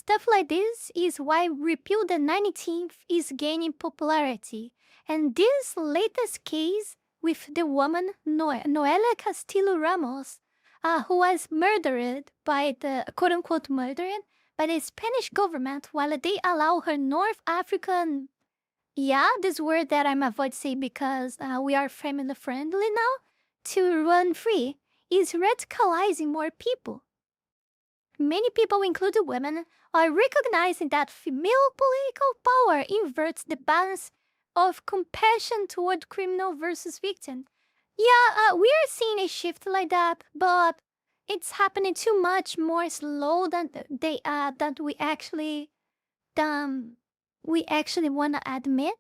stuff like this is why Repeal the 19th is gaining popularity. And this latest case with the woman Noelia Castillo Ramos, who was murdered by the quote-unquote murdered by the Spanish government while they allow her North African, this word that I'm avoid say because we are family friendly now, to run free, is radicalizing more people. Many people, including women, are recognizing that female political power inverts the balance of compassion toward criminal versus victim. Yeah, we are seeing a shift like that, but it's happening too much more slow than we actually want to admit.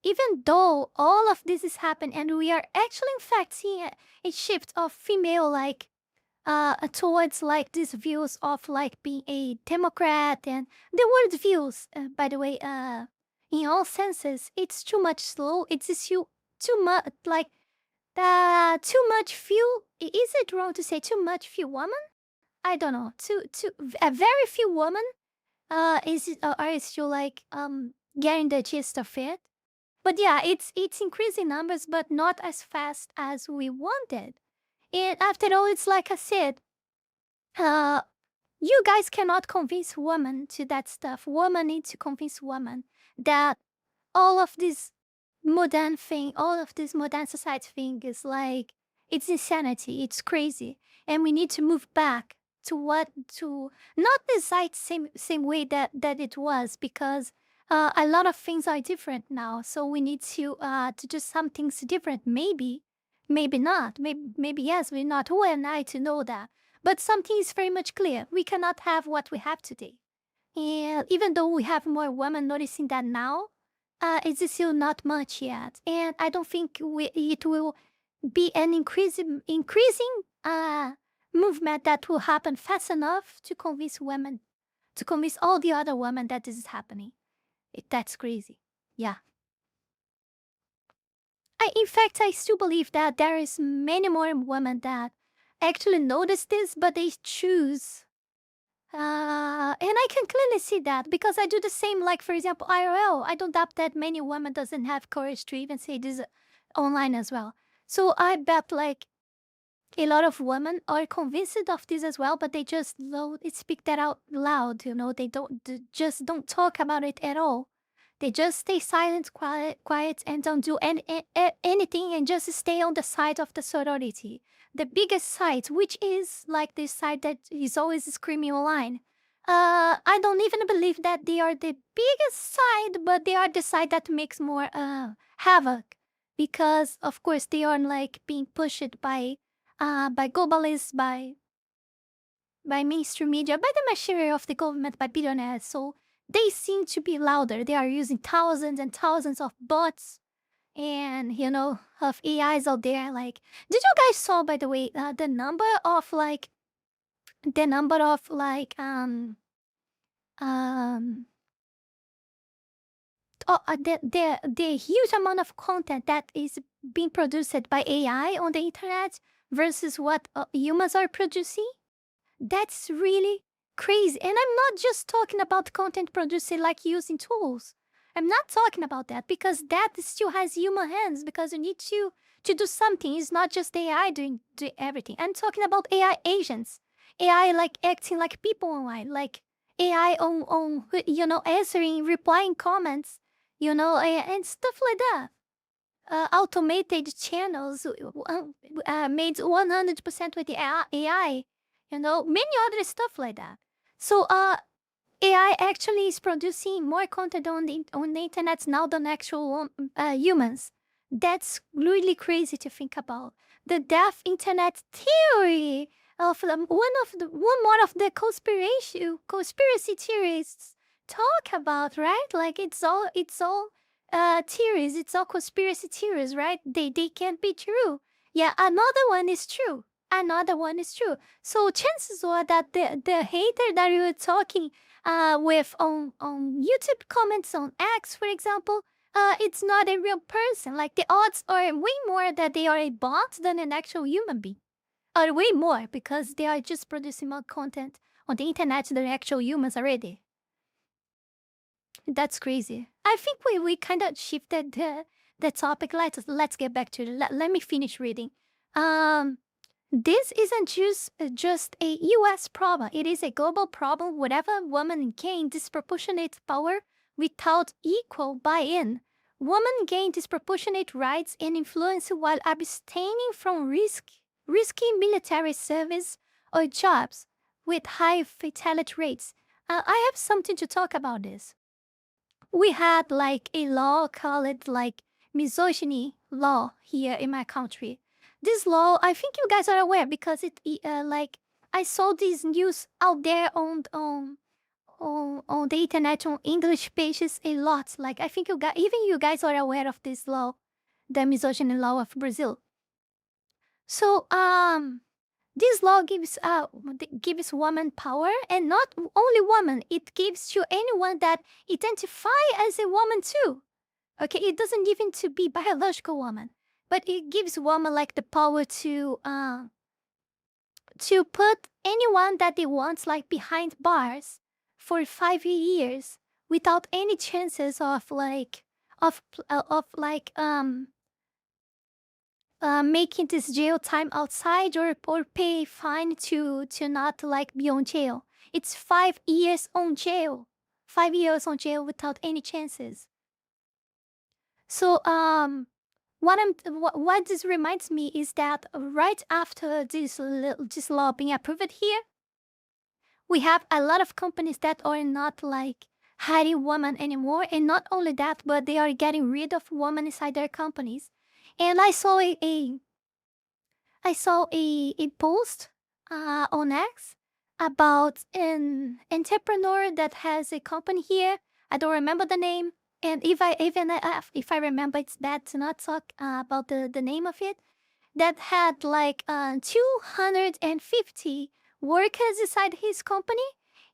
Even though all of this is happening, and we are actually in fact seeing a shift of female towards like these views of like being a Democrat, and the word views, by the way, in all senses, it's too much slow. It's just too much like too much few. Is it wrong to say too much few women? I don't know. A very few women. Is it are still like getting the gist of it? But yeah, it's increasing numbers, but not as fast as we wanted. And after all, it's like I said, you guys cannot convince women to that stuff. Women need to convince women that all of this modern thing, all of this modern society thing is like, it's insanity, it's crazy. And we need to move back to not the same way that it was, because a lot of things are different now. So we need to do some things different, maybe not, maybe yes, we're not who am I to know that, but something is very much clear: we cannot have what we have today. And even though we have more women noticing that now, it's still not much yet, and I don't think it will be an increasing movement that will happen fast enough to convince women, to convince all the other women that this is happening. That's crazy. Yeah. In fact, I still believe that there is many more women that actually notice this, but they choose. And I can clearly see that because I do the same. Like, for example, IRL. I don't doubt that many women doesn't have courage to even say this online as well. So I bet like a lot of women are convinced of this as well, but they just speak that out loud. You know, they just don't talk about it at all. They just stay silent, quiet, and don't do anything, and just stay on the side of the sorority. The biggest side, which is like this side that is always screaming online. I don't even believe that they are the biggest side, but they are the side that makes more havoc. Because, of course, they are like being pushed by globalists, by mainstream media, by the machinery of the government, by billionaires. So they seem to be louder. They are using thousands and thousands of bots and, you know, of AIs out there. Like, did you guys saw, by the way, the number of the huge amount of content that is being produced by AI on the internet versus what humans are producing? That's really crazy. And I'm not just talking about content producing like using tools. I'm not talking about that, because that still has human hands, because you need to do something. It's not just AI doing everything. I'm talking about AI agents. AI like acting like people online, like AI on you know, answering, replying comments, you know, and stuff like that. Automated channels made 100% with the AI, you know, many other stuff like that. So AI actually is producing more content on the internet now than actual humans. That's really crazy to think about. The deaf internet theory of one more of the conspiracy theorists talk about, right? Like it's all theories. It's all conspiracy theories, right? They can't be true. Yeah, another one is true. Another one is true. So chances are that the hater that you were talking with on YouTube comments on X, for example, it's not a real person. Like the odds are way more that they are a bot than an actual human being. Are way more, because they are just producing more content on the internet than actual humans already. That's crazy. I think we kind of shifted the topic. Let's get back to it. Let me finish reading. Um, this isn't just a U.S. problem. It is a global problem. Whatever women gain disproportionate power without equal buy-in. Women gain disproportionate rights and influence while abstaining from risky military service or jobs with high fatality rates. I have something to talk about this. We had like a law called like misogyny law here in my country. This law, I think you guys are aware because like I saw these news out there on the internet on English pages a lot. Like I think even you guys are aware of this law, the misogyny law of Brazil. So this law gives woman power, and not only woman, it gives to anyone that identify as a woman too. Okay, it doesn't even to be biological woman, but it gives woman like the power to put anyone that they want like behind bars for 5 years without any chances of making this jail time outside or pay fine to not like be on jail. It's 5 years on jail. 5 years on jail without any chances. So what this reminds me is that right after this law being approved here, we have a lot of companies that are not like hiring women anymore, and not only that, but they are getting rid of women inside their companies. And I saw a post on X about an entrepreneur that has a company here. I don't remember the name, and if I remember, it's bad to not talk about the name of it. That had like 250 workers inside his company,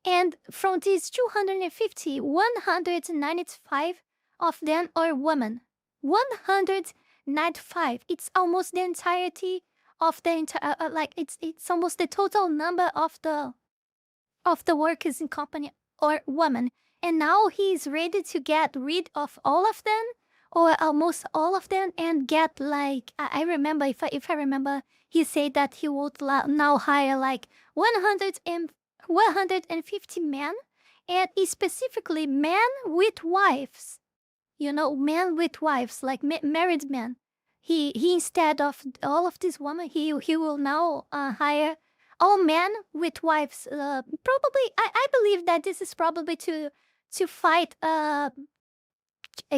and from these 250, 195 of them are women. 195. It's almost the entirety of the like it's almost the total number of the workers in company or women. And now he's ready to get rid of all of them or almost all of them and get like I remember if I remember he said that he would now hire like 100 and 150 men, and specifically men with wives, men with wives, like married men. He instead of all of these women, he will now hire all men with wives. Probably, I believe that this is probably to fight. I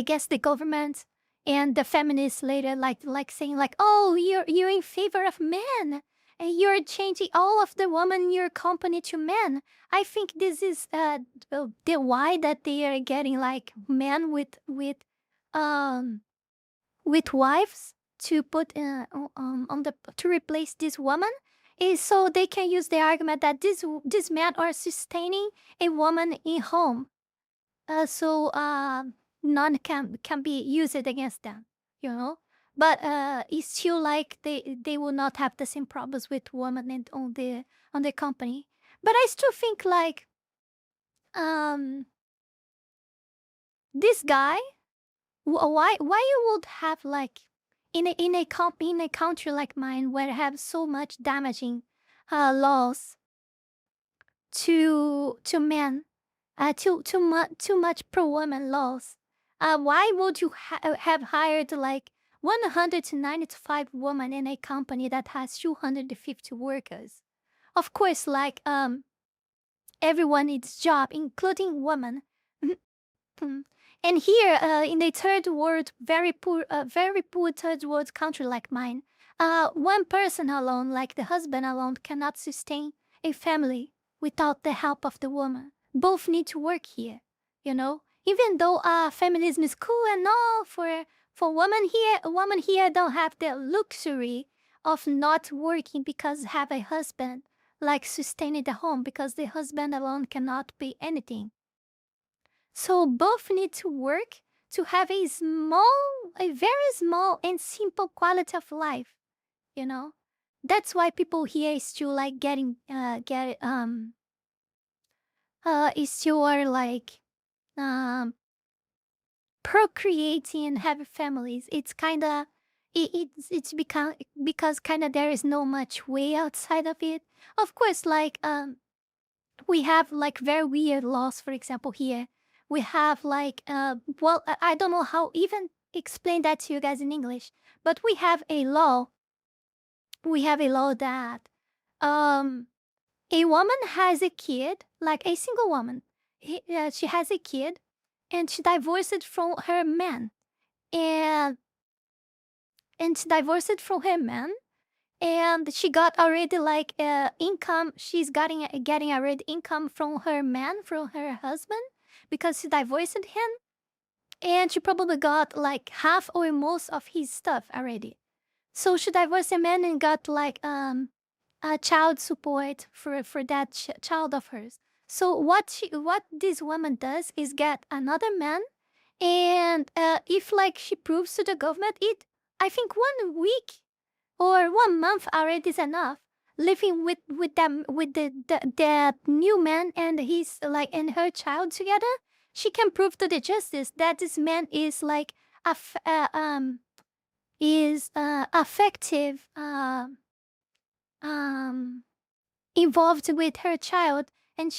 guess the government and the feminists later, like saying like, oh, you're in favor of men. And you're changing all of the women in your company to men. I think this is the why that they are getting like men um with wives to put on the to replace this woman, is so they can use the argument that these men are sustaining a woman in home, so none can be used against them, you know. But it's still like they will not have the same problems with women and on the company. But I still think like um this guy, why you would have like in a country like mine where have so much damaging laws to men, too much pro women laws. Why would you have hired like 195 women in a company that has 250 workers? Of course, like everyone needs job, including women. And here, in a third world, very poor third world country like mine, one person alone, like the husband alone, cannot sustain a family without the help of the woman. Both need to work here, you know. Even though feminism is cool and all for women here don't have the luxury of not working because have a husband like sustaining the home, because the husband alone cannot pay anything. So both need to work to have a very small and simple quality of life, you know? That's why people here is still like is still are like um, procreating and having families. It's kind of it's become because kind of there is no much way outside of it. Of course, like we have like very weird laws. For example, here we have like well, I don't know how even explain that to you guys in English, but we have a law. We have a law that um a woman has a kid, like a single woman. She has a kid, and she divorced from her man, and she divorced from her man, and she got already like income. She's getting already income from her man, from her husband, because she divorced him, and she probably got like half or most of his stuff already. So she divorced the man and got like child support for that child of hers. So what this woman does is get another man, and if like she proves to the government, it I think 1 week or 1 month already is enough. Living with them with the new man and his like and her child together, she can prove to the justice that this man is like aff- affective um involved with her child, and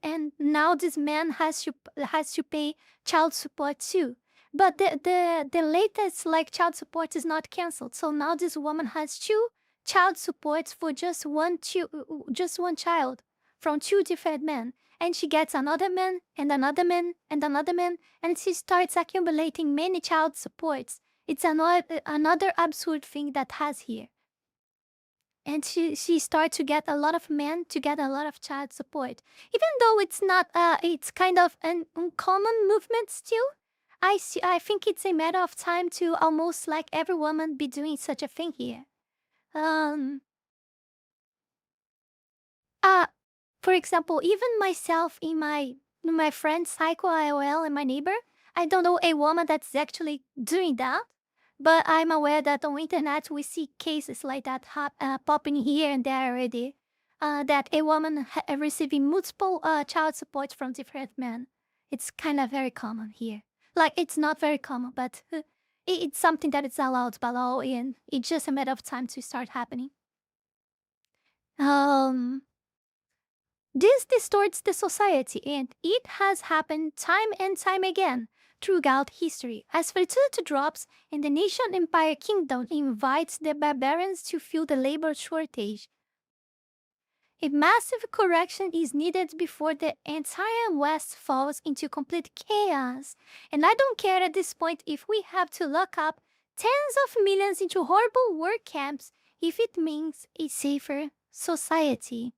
and now this man has to pay child support too. But the latest like child support is not canceled, so now this woman has two child supports for just one child from two different men, and she gets another man and another man and another man, and she starts accumulating many child supports. It's another absurd thing that has here, and she started to get a lot of men to get a lot of child support, even though it's not it's kind of an uncommon movement still. I think it's a matter of time to almost like every woman be doing such a thing here. um uh for example, even myself in my friend Psycho IOL and my neighbor, I don't know a woman that's actually doing that. But I'm aware that on internet we see cases like that popping here and there already. That a woman receiving multiple child support from different men. It's kind of very common here. Like it's not very common, but it's something that is allowed by law, and it's just a matter of time to start happening. Um, this distorts the society, and it has happened time and time again throughout history. As fertility drops and the nation empire kingdom invites the barbarians to fill the labor shortage, a massive correction is needed before the entire West falls into complete chaos. And I don't care at this point if we have to lock up tens of millions into horrible work camps if it means a safer society.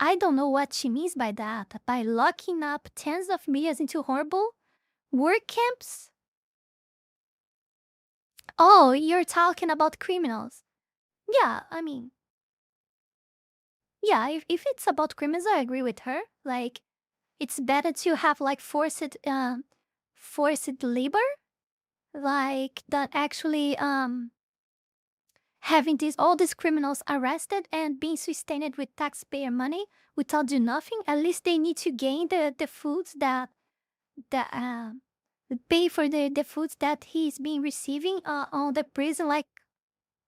I don't know what she means by that. By locking up tens of millions into horrible work camps? Oh, you're talking about criminals. Yeah, I mean, yeah, if it's about criminals, I agree with her. Like, it's better to have like forced labor, like that actually having all these criminals arrested and being sustained with taxpayer money without doing nothing. At least they need to gain the foods that pay for the foods that he's been receiving on the prison, like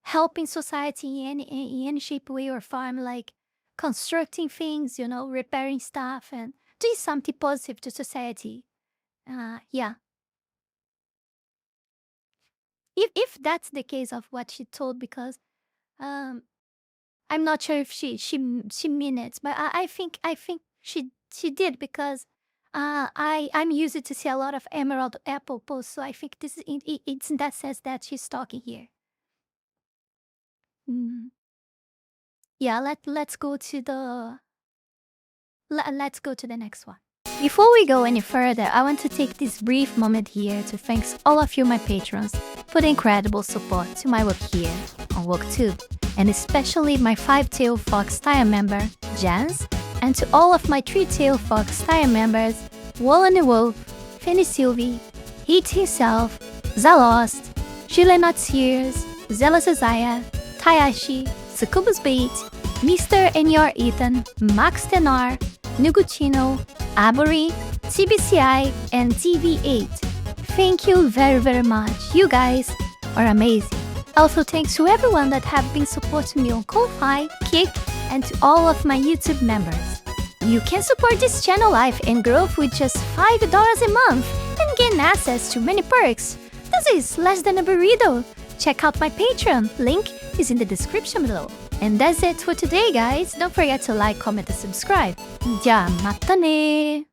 helping society in any shape, way, or form, like constructing things, repairing stuff and doing something positive to society. Yeah. If that's the case of what she told, because um I'm not sure if she mean it, but I think she did, because I'm used to see a lot of Emerald Apple posts, so I think this is it's in that sense that she's talking here. Mm. Yeah, let's go to the let's go to the next one. Before we go any further, I want to take this brief moment here to thank all of you, my patrons, for the incredible support to my work here on WorkTube, and especially my 5-Tail Fox Tire member, Jans, and to all of my 3-Tail Fox Tire members, Wallen the Wolf, Fanny Sylvie, Heat himself, Zalost, Not Sears, Zealous Isaiah, Tayashi, Sucubus Bait, Mr. and Your Ethan, Max Tenar, Nuguchino, Abory, CBCI, and TV8. Thank you very much. You guys are amazing. Also, thanks to everyone that have been supporting me on Ko-Fi, Kick, and to all of my YouTube members. You can support this channel life and growth with just $5 a month and gain access to many perks. This is less than a burrito. Check out my Patreon, link is in the description below. And that's it for today, guys. Don't forget to like, comment, and subscribe. Ja, mata ne!